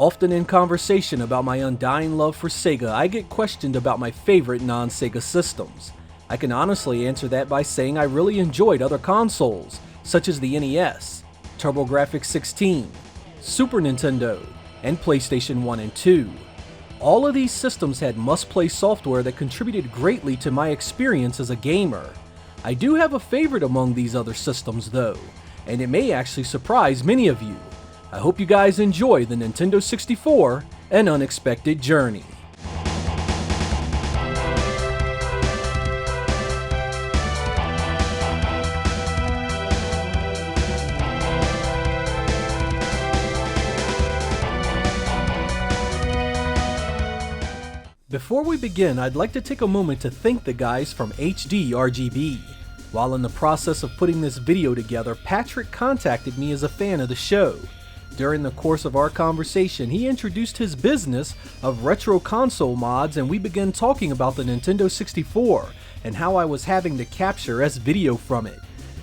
Often in conversation about my undying love for Sega, I get questioned about my favorite non-Sega systems. I can honestly answer that by saying I really enjoyed other consoles, such as the NES, TurboGrafx-16, Super Nintendo, and PlayStation 1 and 2. All of these systems had must-play software that contributed greatly to my experience as a gamer. I do have a favorite among these other systems though, and it may actually surprise many of you. I hope you guys enjoy the Nintendo 64, An Unexpected Journey. Before we begin, I'd like to take a moment to thank the guys from hdRGB. While in the process of putting this video together, Patrick contacted me as a fan of the show. During the course of our conversation, he introduced his business of retro console mods, and we began talking about the Nintendo 64 and how I was having to capture S-video from it.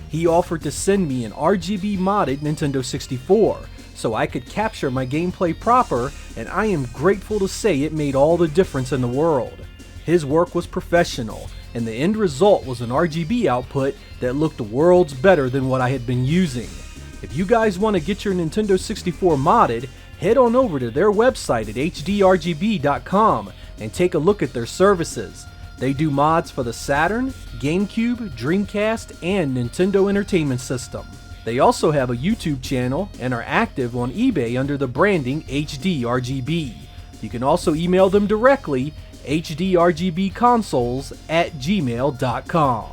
He offered to send me an RGB modded Nintendo 64 so I could capture my gameplay proper, and I am grateful to say it made all the difference in the world. His work was professional, and the end result was an RGB output that looked worlds better than what I had been using. If you guys want to get your Nintendo 64 modded, head on over to their website at hdRGB.com and take a look at their services. They do mods for the Saturn, GameCube, Dreamcast, and Nintendo Entertainment System. They also have a YouTube channel and are active on eBay under the branding hdRGB. You can also email them directly, hdrgbconsoles@gmail.com.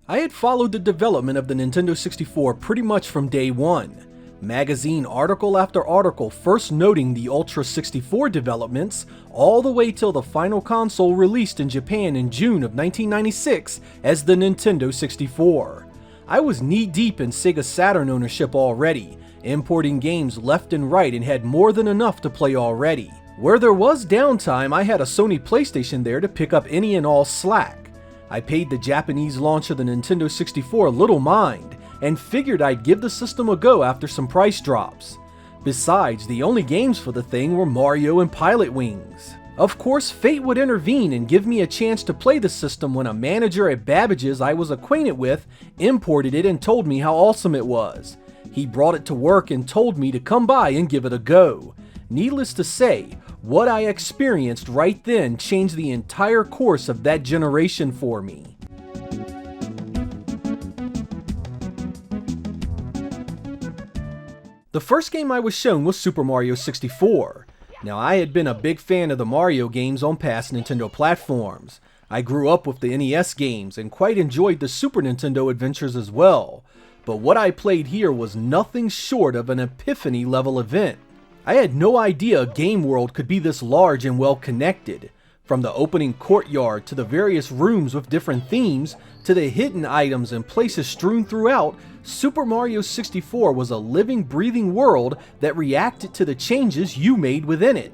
I had followed the development of the Nintendo 64 pretty much from day one. Magazine article after article first noting the Ultra 64 developments, all the way till the final console released in Japan in June of 1996 as the Nintendo 64. I was knee-deep in Sega Saturn ownership already, importing games left and right, and had more than enough to play already. Where there was downtime, I had a Sony PlayStation there to pick up any and all slack. I paid the Japanese launch of the Nintendo 64 little mind, and figured I'd give the system a go after some price drops. Besides, the only games for the thing were Mario and Pilot Wings. Of course, fate would intervene and give me a chance to play the system when a manager at Babbage's I was acquainted with imported it and told me how awesome it was. He brought it to work and told me to come by and give it a go. Needless to say, what I experienced right then changed the entire course of that generation for me. The first game I was shown was Super Mario 64. Now, I had been a big fan of the Mario games on past Nintendo platforms. I grew up with the NES games and quite enjoyed the Super Nintendo adventures as well. But what I played here was nothing short of an epiphany level event. I had no idea a game world could be this large and well connected. From the opening courtyard to the various rooms with different themes, to the hidden items and places strewn throughout, Super Mario 64 was a living, breathing world that reacted to the changes you made within it.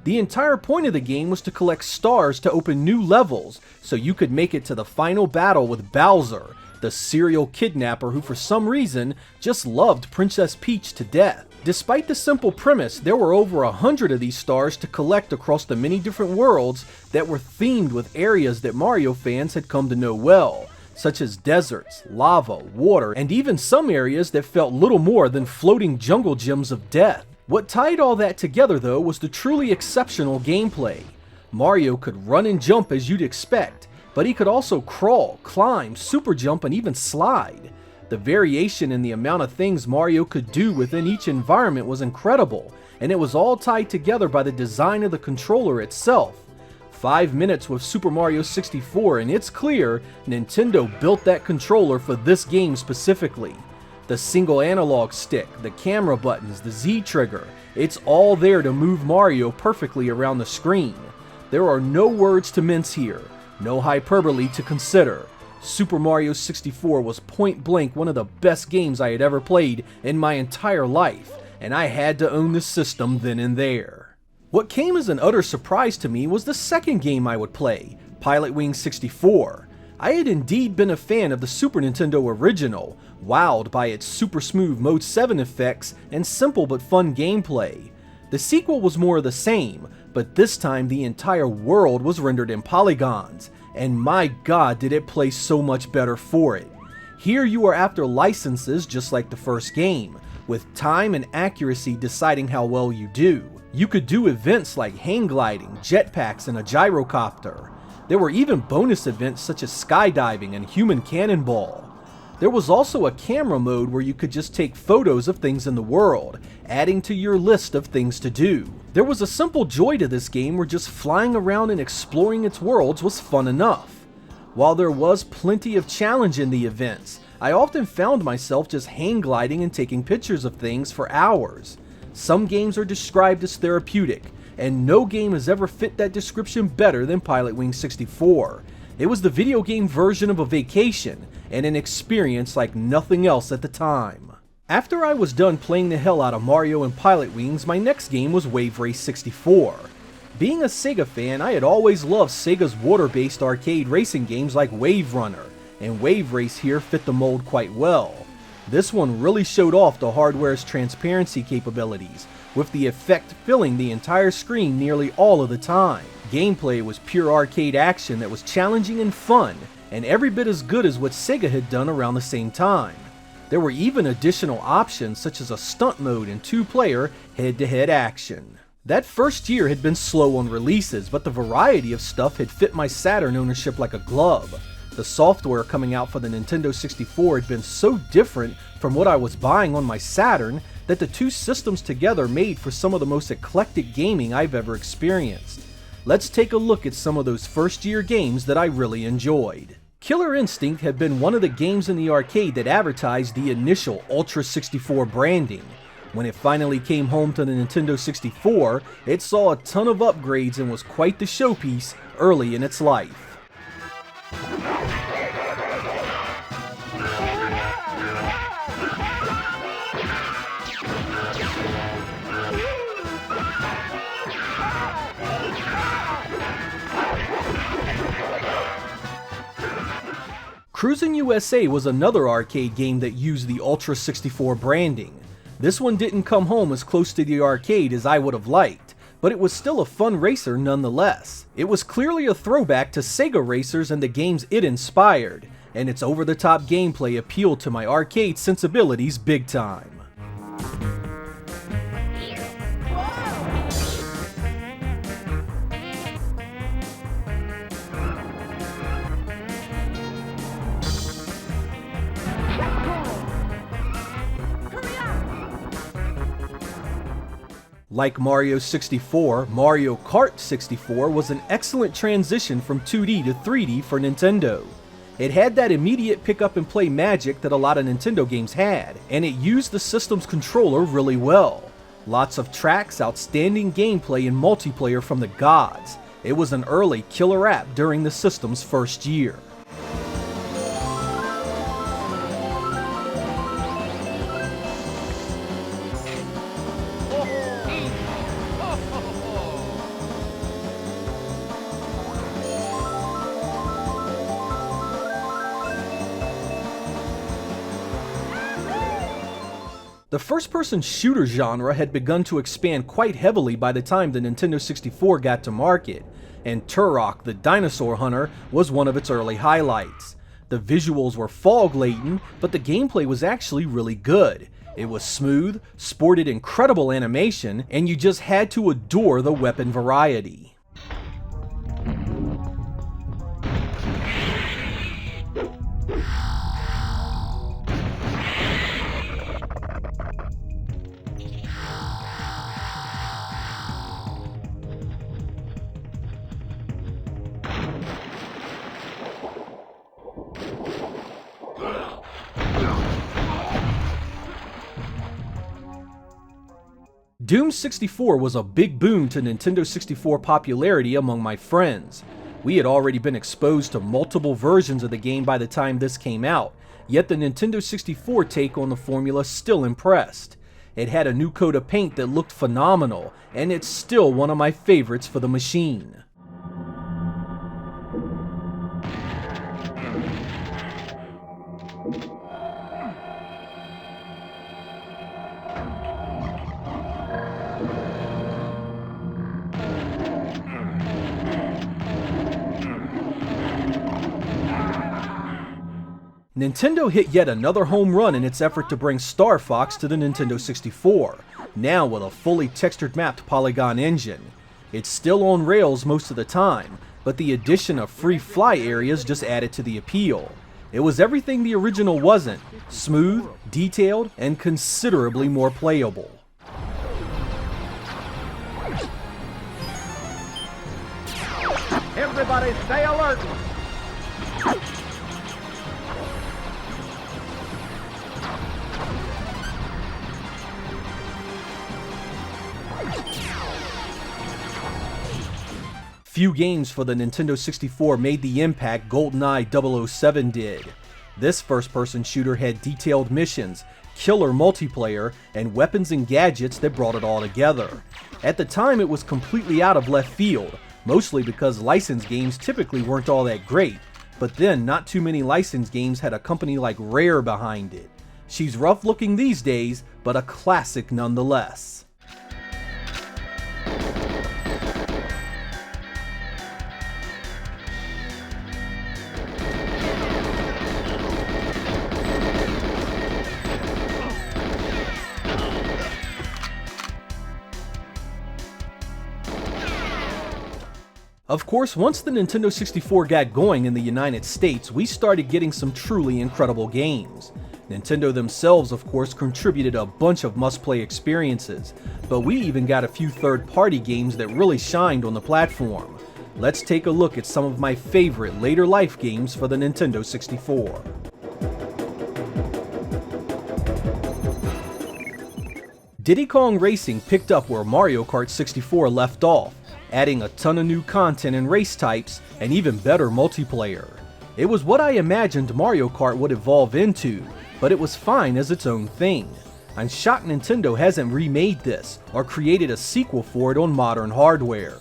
The entire point of the game was to collect stars to open new levels, so you could make it to the final battle with Bowser, the serial kidnapper who for some reason just loved Princess Peach to death. Despite the simple premise, there were over 100 of these stars to collect across the many different worlds that were themed with areas that Mario fans had come to know well, such as deserts, lava, water, and even some areas that felt little more than floating jungle gyms of death. What tied all that together though was the truly exceptional gameplay. Mario could run and jump as you'd expect, but he could also crawl, climb, super jump, and even slide. The variation in the amount of things Mario could do within each environment was incredible, and it was all tied together by the design of the controller itself. 5 minutes with Super Mario 64, and it's clear Nintendo built that controller for this game specifically. The single analog stick, the camera buttons, the Z trigger, it's all there to move Mario perfectly around the screen. There are no words to mince here, no hyperbole to consider. Super Mario 64 was point blank one of the best games I had ever played in my entire life, and I had to own the system then and there. What came as an utter surprise to me was the second game I would play, Pilot Wings 64. I had indeed been a fan of the Super Nintendo original, wowed by its super smooth Mode 7 effects and simple but fun gameplay. The sequel was more of the same, but this time the entire world was rendered in polygons, and my god did it play so much better for it. Here you are after licenses just like the first game, with time and accuracy deciding how well you do. You could do events like hang gliding, jetpacks, and a gyrocopter. There were even bonus events such as skydiving and human cannonball. There was also a camera mode where you could just take photos of things in the world, adding to your list of things to do. There was a simple joy to this game where just flying around and exploring its worlds was fun enough. While there was plenty of challenge in the events, I often found myself just hang gliding and taking pictures of things for hours. Some games are described as therapeutic, and no game has ever fit that description better than Pilotwings 64. It was the video game version of a vacation, and an experience like nothing else at the time. After I was done playing the hell out of Mario and Pilotwings, my next game was Wave Race 64. Being a Sega fan, I had always loved Sega's water-based arcade racing games like Wave Runner, and Wave Race here fit the mold quite well. This one really showed off the hardware's transparency capabilities, with the effect filling the entire screen nearly all of the time. Gameplay was pure arcade action that was challenging and fun, and every bit as good as what Sega had done around the same time. There were even additional options such as a stunt mode and 2-player head-to-head action. That first year had been slow on releases, but the variety of stuff had fit my Saturn ownership like a glove. The software coming out for the Nintendo 64 had been so different from what I was buying on my Saturn that the two systems together made for some of the most eclectic gaming I've ever experienced. Let's take a look at some of those first year games that I really enjoyed. Killer Instinct had been one of the games in the arcade that advertised the initial Ultra 64 branding. When it finally came home to the Nintendo 64, it saw a ton of upgrades and was quite the showpiece early in its life. Cruis'n USA was another arcade game that used the Ultra 64 branding. This one didn't come home as close to the arcade as I would have liked, but it was still a fun racer nonetheless. It was clearly a throwback to Sega racers and the games it inspired, and its over-the-top gameplay appealed to my arcade sensibilities big time. Like Mario 64, Mario Kart 64 was an excellent transition from 2D to 3D for Nintendo. It had that immediate pick-up-and-play magic that a lot of Nintendo games had, and it used the system's controller really well. Lots of tracks, outstanding gameplay, and multiplayer from the gods. It was an early killer app during the system's first year. The first-person shooter genre had begun to expand quite heavily by the time the Nintendo 64 got to market, and Turok the Dinosaur Hunter was one of its early highlights. The visuals were fog-laden, but the gameplay was actually really good. It was smooth, sported incredible animation, and you just had to adore the weapon variety. Doom 64 was a big boon to Nintendo 64 popularity among my friends. We had already been exposed to multiple versions of the game by the time this came out, yet the Nintendo 64 take on the formula still impressed. It had a new coat of paint that looked phenomenal, and it's still one of my favorites for the machine. Nintendo hit yet another home run in its effort to bring Star Fox to the Nintendo 64, now with a fully textured mapped polygon engine. It's still on rails most of the time, but the addition of free fly areas just added to the appeal. It was everything the original wasn't: smooth, detailed, and considerably more playable. Everybody stay alert! Few games for the Nintendo 64 made the impact GoldenEye 007 did. This first-person shooter had detailed missions, killer multiplayer, and weapons and gadgets that brought it all together. At the time, it was completely out of left field, mostly because licensed games typically weren't all that great, but then not too many licensed games had a company like Rare behind it. She's rough looking these days, but a classic nonetheless. Of course, once the Nintendo 64 got going in the United States, we started getting some truly incredible games. Nintendo themselves, of course, contributed a bunch of must-play experiences, but we even got a few third-party games that really shined on the platform. Let's take a look at some of my favorite later life games for the Nintendo 64. Diddy Kong Racing picked up where Mario Kart 64 left off, adding a ton of new content and race types, and even better multiplayer. It was what I imagined Mario Kart would evolve into, but it was fine as its own thing. I'm shocked Nintendo hasn't remade this, or created a sequel for it on modern hardware.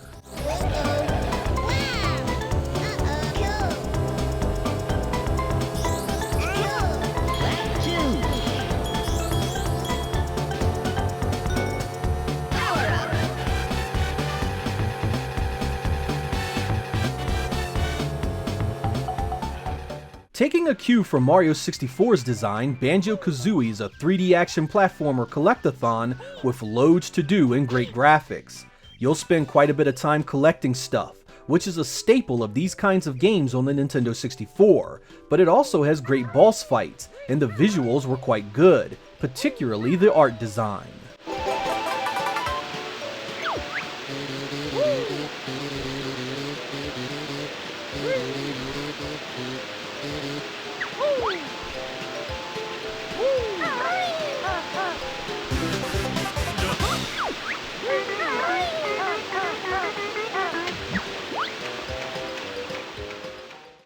Taking a cue from Mario 64's design, Banjo-Kazooie is a 3D action platformer collectathon with loads to do and great graphics. You'll spend quite a bit of time collecting stuff, which is a staple of these kinds of games on the Nintendo 64, but it also has great boss fights, and the visuals were quite good, particularly the art design.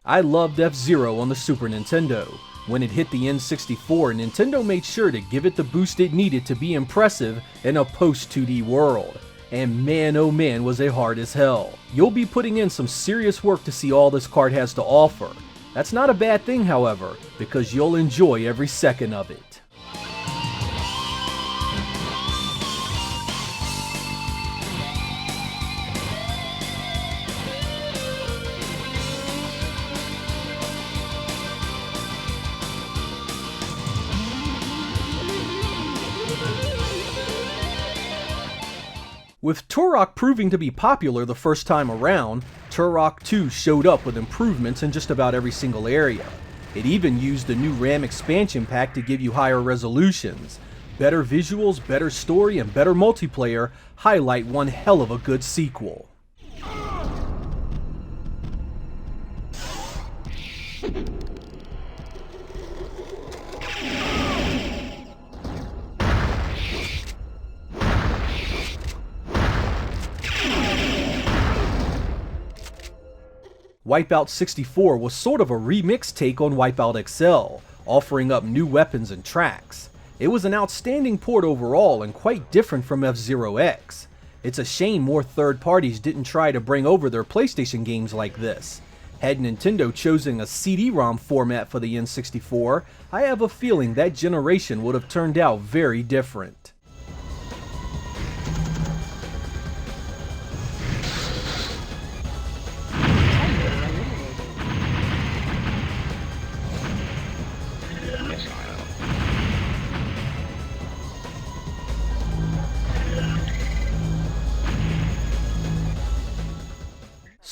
I loved F-Zero on the Super Nintendo. When it hit the N64, Nintendo made sure to give it the boost it needed to be impressive in a post-2D world. And man oh man was it hard as hell. You'll be putting in some serious work to see all this card has to offer. That's not a bad thing, however, because you'll enjoy every second of it. With Turok proving to be popular the first time around, Turok 2 showed up with improvements in just about every single area. It even used the new RAM expansion pack to give you higher resolutions. Better visuals, better story, and better multiplayer highlight one hell of a good sequel. Wipeout 64 was sort of a remix take on Wipeout XL, offering up new weapons and tracks. It was an outstanding port overall and quite different from F-Zero X. It's a shame more third parties didn't try to bring over their PlayStation games like this. Had Nintendo chosen a CD-ROM format for the N64, I have a feeling that generation would have turned out very different.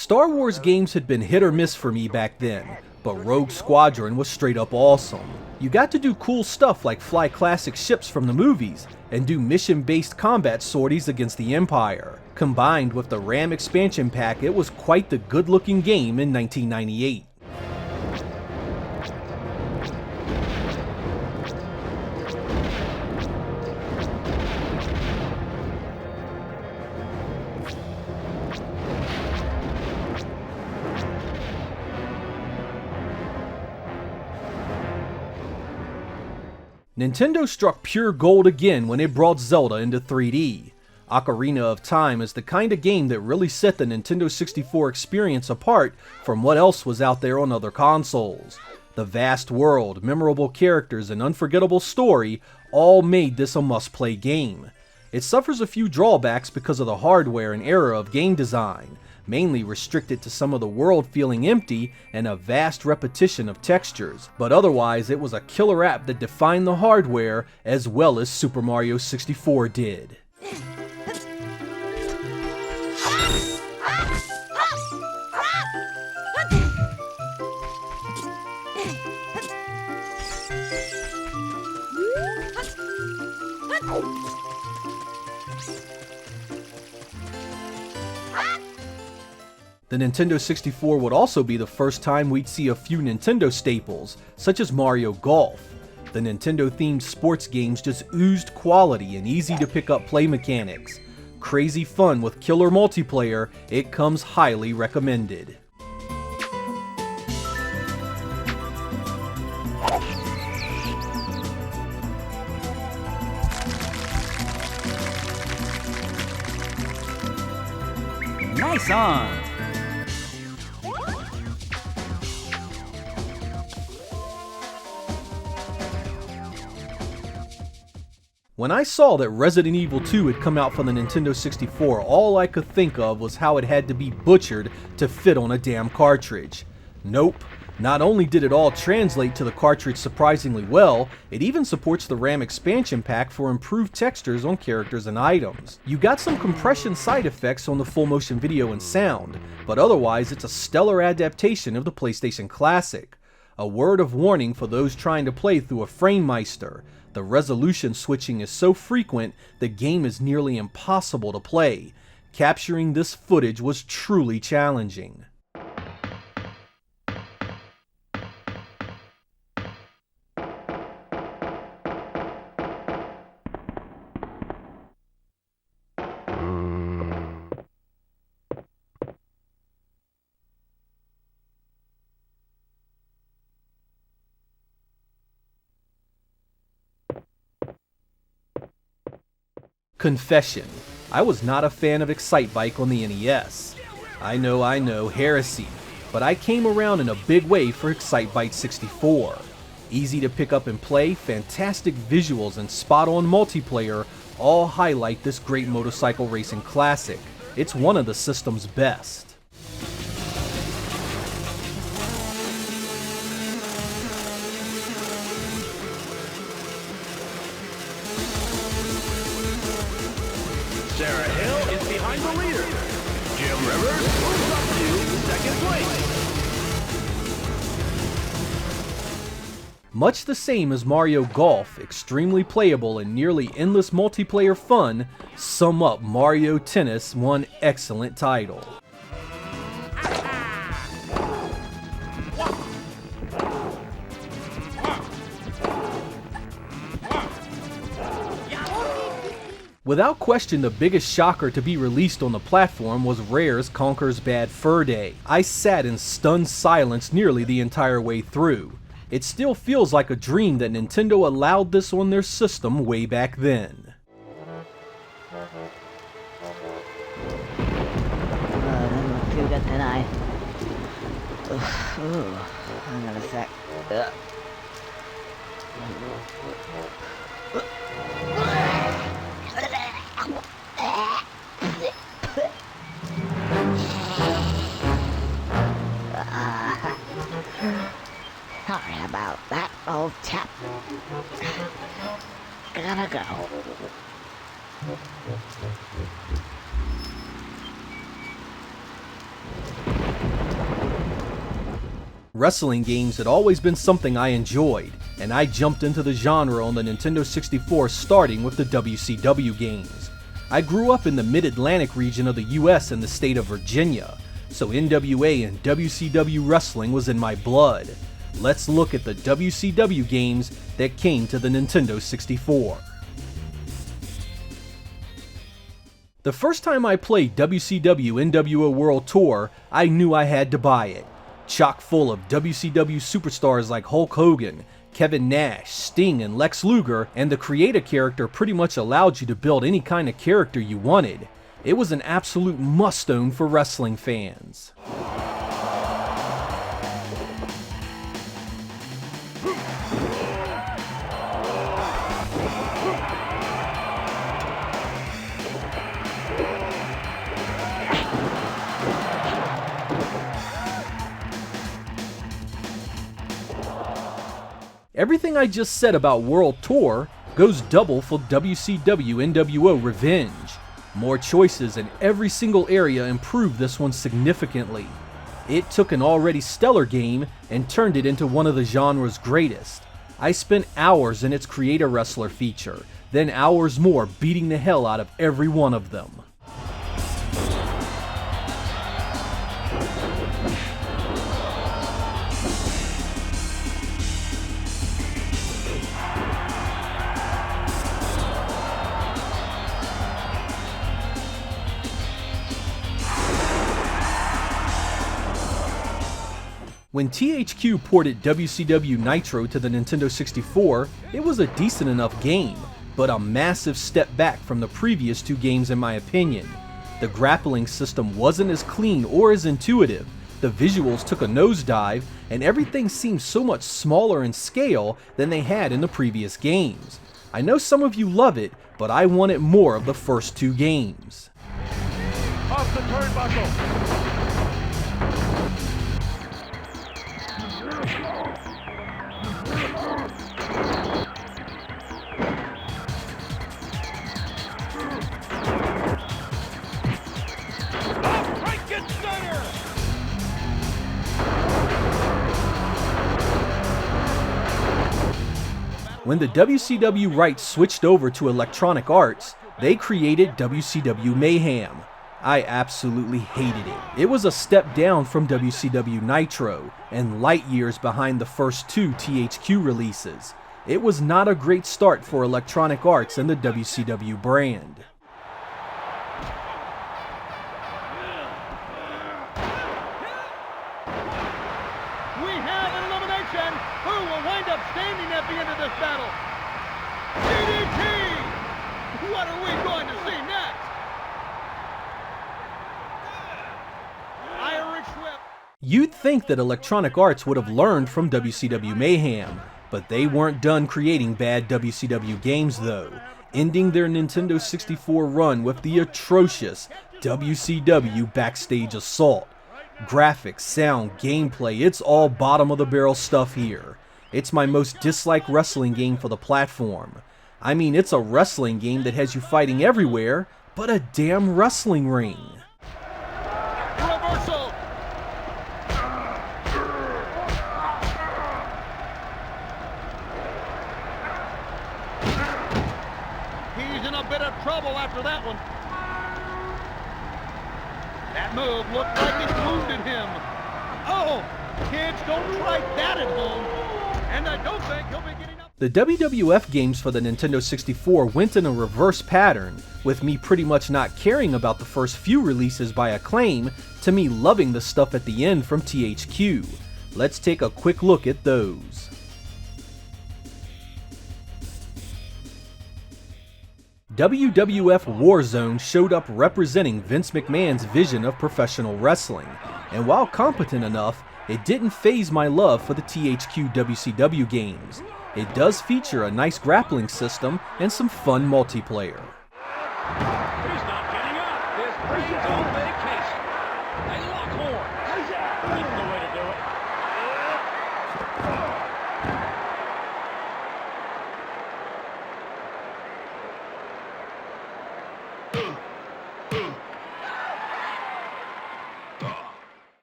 Star Wars games had been hit or miss for me back then, but Rogue Squadron was straight up awesome. You got to do cool stuff like fly classic ships from the movies, and do mission-based combat sorties against the Empire. Combined with the RAM expansion pack, it was quite the good-looking game in 1998. Nintendo struck pure gold again when it brought Zelda into 3D. Ocarina of Time is the kind of game that really set the Nintendo 64 experience apart from what else was out there on other consoles. The vast world, memorable characters, and unforgettable story all made this a must-play game. It suffers a few drawbacks because of the hardware and era of game design, mainly restricted to some of the world feeling empty and a vast repetition of textures, but otherwise it was a killer app that defined the hardware as well as Super Mario 64 did. The Nintendo 64 would also be the first time we'd see a few Nintendo staples, such as Mario Golf. The Nintendo-themed sports games just oozed quality and easy-to-pick-up play mechanics. Crazy fun with killer multiplayer, it comes highly recommended. Nice on! When I saw that Resident Evil 2 had come out for the Nintendo 64, all I could think of was how it had to be butchered to fit on a damn cartridge. Nope. Not only did it all translate to the cartridge surprisingly well, it even supports the RAM expansion pack for improved textures on characters and items. You got some compression side effects on the full motion video and sound, but otherwise it's a stellar adaptation of the PlayStation Classic. A word of warning for those trying to play through a Framemeister. The resolution switching is so frequent, the game is nearly impossible to play. Capturing this footage was truly challenging. Confession. I was not a fan of Excitebike on the NES. I know, heresy, but I came around in a big way for Excitebike 64. Easy to pick up and play, fantastic visuals, and spot-on multiplayer all highlight this great motorcycle racing classic. It's one of the system's best. Sarah Hill is behind the leader. Jim Rivers moves up to second place. Much the same as Mario Golf, extremely playable and nearly endless multiplayer fun sum up Mario Tennis one excellent title. Without question, the biggest shocker to be released on the platform was Rare's Conker's Bad Fur Day. I sat in stunned silence nearly the entire way through. It still feels like a dream that Nintendo allowed this on their system way back then. Doesn't look too good tonight. Ooh, hang on a sec. Sorry about that, old chap. Gotta go. Wrestling games had always been something I enjoyed, and I jumped into the genre on the Nintendo 64 starting with the WCW games. I grew up in the mid-Atlantic region of the US in the state of Virginia, so NWA and WCW wrestling was in my blood. Let's look at the WCW games that came to the Nintendo 64. The first time I played WCW NWO World Tour, I knew I had to buy it. Chock full of WCW superstars like Hulk Hogan, Kevin Nash, Sting, and Lex Luger, and the create a character pretty much allowed you to build any kind of character you wanted. It was an absolute must-own for wrestling fans. Everything I just said about World Tour goes double for WCW NWO Revenge. More choices in every single area improved this one significantly. It took an already stellar game and turned it into one of the genre's greatest. I spent hours in its Create a Wrestler feature, then hours more beating the hell out of every one of them. When THQ ported WCW Nitro to the Nintendo 64, it was a decent enough game, but a massive step back from the previous two games in my opinion. The grappling system wasn't as clean or as intuitive, the visuals took a nosedive, and everything seemed so much smaller in scale than they had in the previous games. I know some of you love it, but I wanted more of the first two games. Off the turnbuckle. When the WCW rights switched over to Electronic Arts, they created WCW Mayhem. I absolutely hated it. It was a step down from WCW Nitro, and light years behind the first two THQ releases. It was not a great start for Electronic Arts and the WCW brand. We have an elimination. Who will wind up standing at the end of this battle? DDT! What are we going to see next? Irish whip. You'd think that Electronic Arts would have learned from WCW Mayhem, but they weren't done creating bad WCW games though, ending their Nintendo 64 run with the atrocious WCW Backstage Assault. Graphics, sound, gameplay, it's all bottom of the barrel stuff here. It's my most disliked wrestling game for the platform. I mean, it's a wrestling game that has you fighting everywhere, but a damn wrestling ring. Reversal. He's in a bit of trouble after that one. That move looked like it wounded him. Oh, kids, don't try that at home. And I don't think he'll be getting up. The WWF games for the Nintendo 64 went in a reverse pattern, with me pretty much not caring about the first few releases by Acclaim to me loving the stuff at the end from THQ. Let's take a quick look at those. WWF Warzone showed up representing Vince McMahon's vision of professional wrestling, and while competent enough, it didn't faze my love for the THQ WCW games. It does feature a nice grappling system and some fun multiplayer. He's not getting up. His brain's on vacation. They lock horns. That's the way to do it.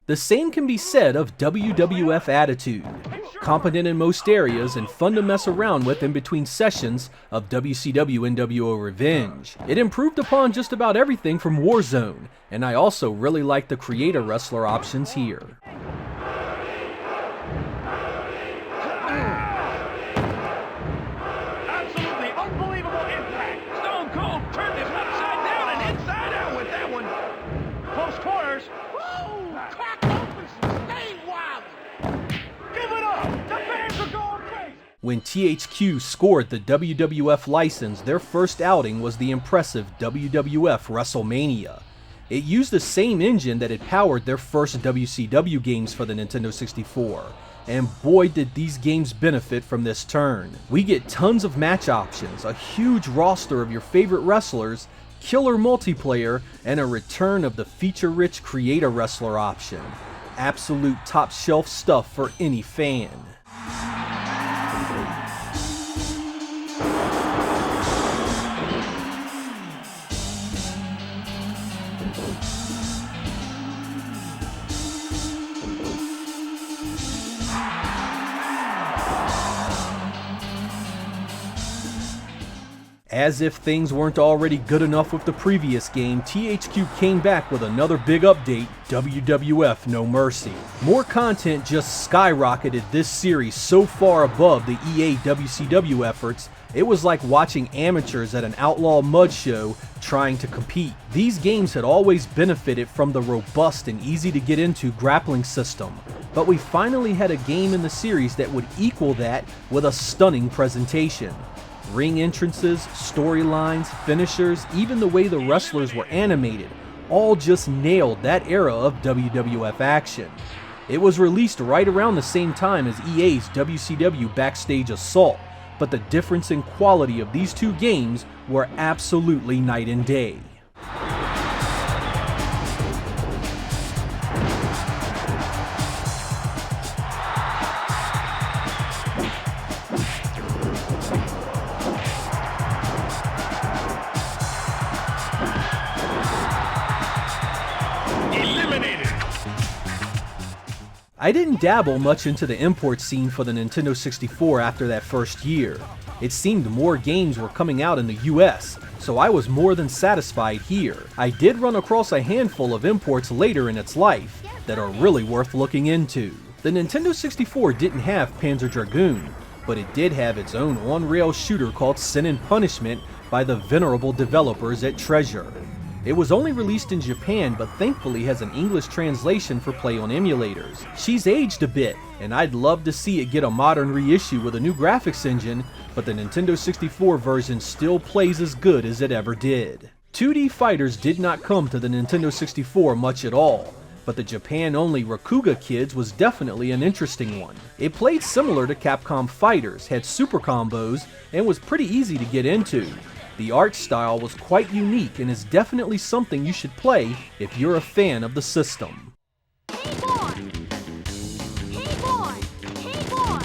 The same can be said of WWF Attitude. Competent in most areas and fun to mess around with in between sessions of WCW NWO Revenge. It improved upon just about everything from Warzone, and I also really like the creator wrestler options here. Absolutely unbelievable impact. Stone Cold turned him upside down and inside out with that one. Close quarters. Woo! Crack open some stay wild. Give it up. The fans are going crazy. When THQ scored the WWF license, their first outing was the impressive WWF WrestleMania. It used the same engine that had powered their first WCW games for the Nintendo 64. And boy did these games benefit from this turn. We get tons of match options, a huge roster of your favorite wrestlers, killer multiplayer, and a return of the feature-rich creator wrestler option. Absolute top shelf stuff for any fan. As if things weren't already good enough with the previous game, THQ came back with another big update, WWF No Mercy. More content just skyrocketed this series so far above the EA WCW efforts, it was like watching amateurs at an outlaw mud show trying to compete. These games had always benefited from the robust and easy to get into grappling system, but we finally had a game in the series that would equal that with a stunning presentation. Ring entrances, storylines, finishers, even the way the wrestlers were animated, all just nailed that era of WWF action. It was released right around the same time as EA's WCW Backstage Assault, but the difference in quality of these two games were absolutely night and day. I didn't dabble much into the import scene for the Nintendo 64 after that first year. It seemed more games were coming out in the US, so I was more than satisfied here. I did run across a handful of imports later in its life that are really worth looking into. The Nintendo 64 didn't have Panzer Dragoon, but it did have its own on-rail shooter called Sin and Punishment by the venerable developers at Treasure. It was only released in Japan, but thankfully has an English translation for play on emulators. She's aged a bit, and I'd love to see it get a modern reissue with a new graphics engine, but the Nintendo 64 version still plays as good as it ever did. 2D fighters did not come to the Nintendo 64 much at all, but the Japan-only Rakuga Kids was definitely an interesting one. It played similar to Capcom Fighters, had super combos, and was pretty easy to get into. The art style was quite unique and is definitely something you should play if you're a fan of the system. Hey boy! Hey boy! Hey boy!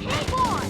Hey boy!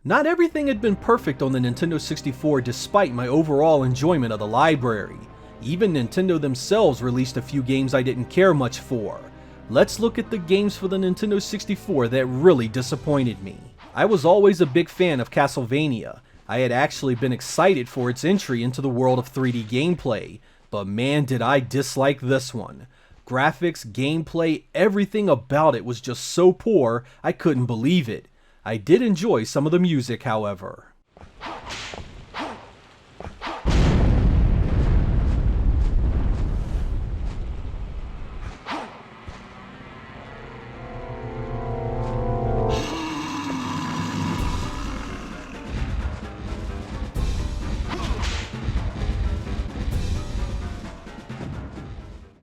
Not everything had been perfect on the Nintendo 64 despite my overall enjoyment of the library. Even Nintendo themselves released a few games I didn't care much for. Let's look at the games for the Nintendo 64 that really disappointed me. I was always a big fan of Castlevania. I had actually been excited for its entry into the world of 3D gameplay, but man did I dislike this one. Graphics, gameplay, everything about it was just so poor I couldn't believe it. I did enjoy some of the music, however.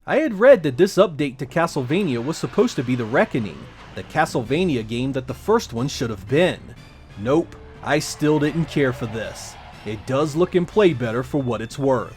I had read that this update to Castlevania was supposed to be the Reckoning, the Castlevania game that the first one should have been. Nope, I still didn't care for this. It does look and play better for what it's worth.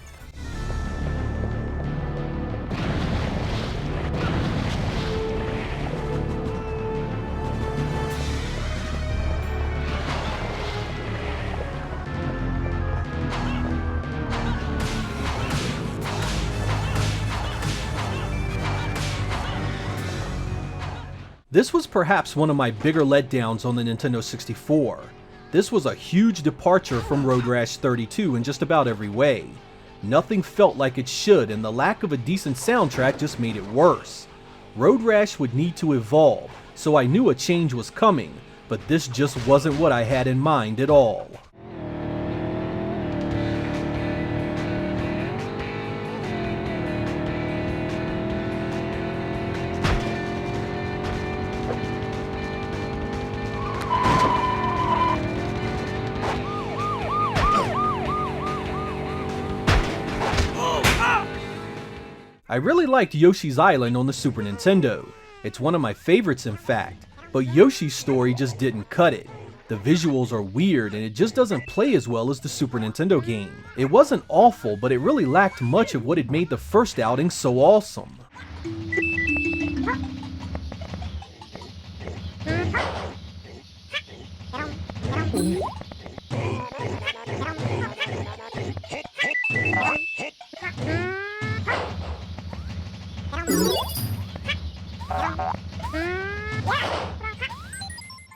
This was perhaps one of my bigger letdowns on the Nintendo 64. This was a huge departure from Road Rash 32 in just about every way. Nothing felt like it should, and the lack of a decent soundtrack just made it worse. Road Rash would need to evolve, so I knew a change was coming, but this just wasn't what I had in mind at all. I really liked Yoshi's Island on the Super Nintendo. It's one of my favorites in fact, but Yoshi's story just didn't cut it. The visuals are weird and it just doesn't play as well as the Super Nintendo game. It wasn't awful, but it really lacked much of what had made the first outing so awesome.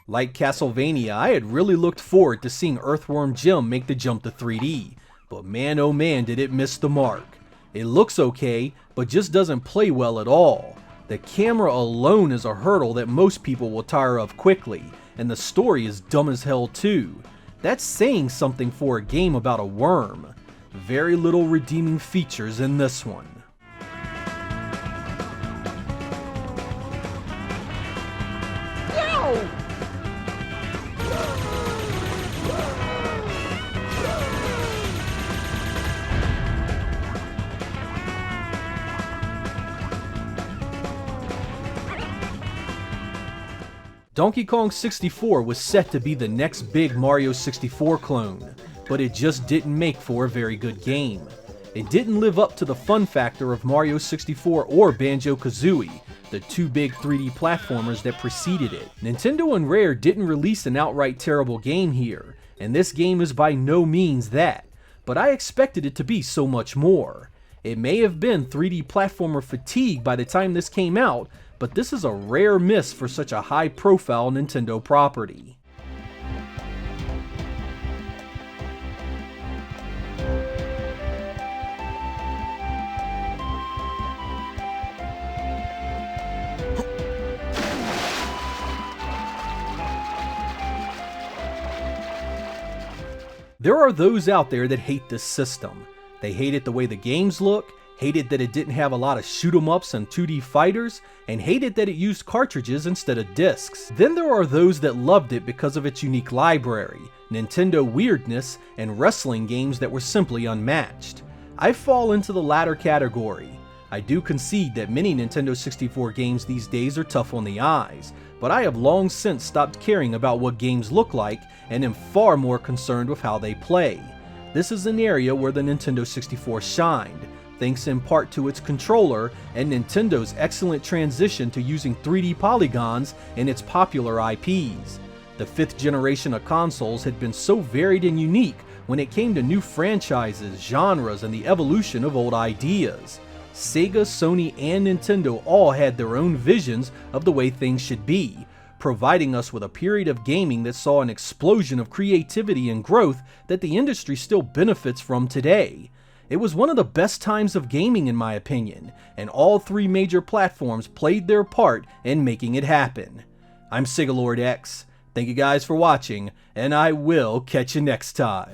Like Castlevania, I had really looked forward to seeing Earthworm Jim make the jump to 3D, but man oh man did it miss the mark. It looks okay, but just doesn't play well at all. The camera alone is a hurdle that most people will tire of quickly, and the story is dumb as hell too. That's saying something for a game about a worm. Very little redeeming features in this one. Donkey Kong 64 was set to be the next big Mario 64 clone, but it just didn't make for a very good game. It didn't live up to the fun factor of Mario 64 or Banjo-Kazooie, the two big 3D platformers that preceded it. Nintendo and Rare didn't release an outright terrible game here, and this game is by no means that, but I expected it to be so much more. It may have been 3D platformer fatigue by the time this came out, but this is a rare miss for such a high-profile Nintendo property. There are those out there that hate this system. They hate it the way the games look, hated that it didn't have a lot of shoot-'em-ups and 2D fighters, and hated that it used cartridges instead of discs. Then there are those that loved it because of its unique library, Nintendo weirdness, and wrestling games that were simply unmatched. I fall into the latter category. I do concede that many Nintendo 64 games these days are tough on the eyes, but I have long since stopped caring about what games look like and am far more concerned with how they play. This is an area where the Nintendo 64 shined, thanks in part to its controller and Nintendo's excellent transition to using 3D polygons in its popular IPs. The 5th generation of consoles had been so varied and unique when it came to new franchises, genres, and the evolution of old ideas. Sega, Sony, and Nintendo all had their own visions of the way things should be, providing us with a period of gaming that saw an explosion of creativity and growth that the industry still benefits from today. It was one of the best times of gaming in my opinion, and all three major platforms played their part in making it happen. I'm Sega Lord X, thank you guys for watching, and I will catch you next time.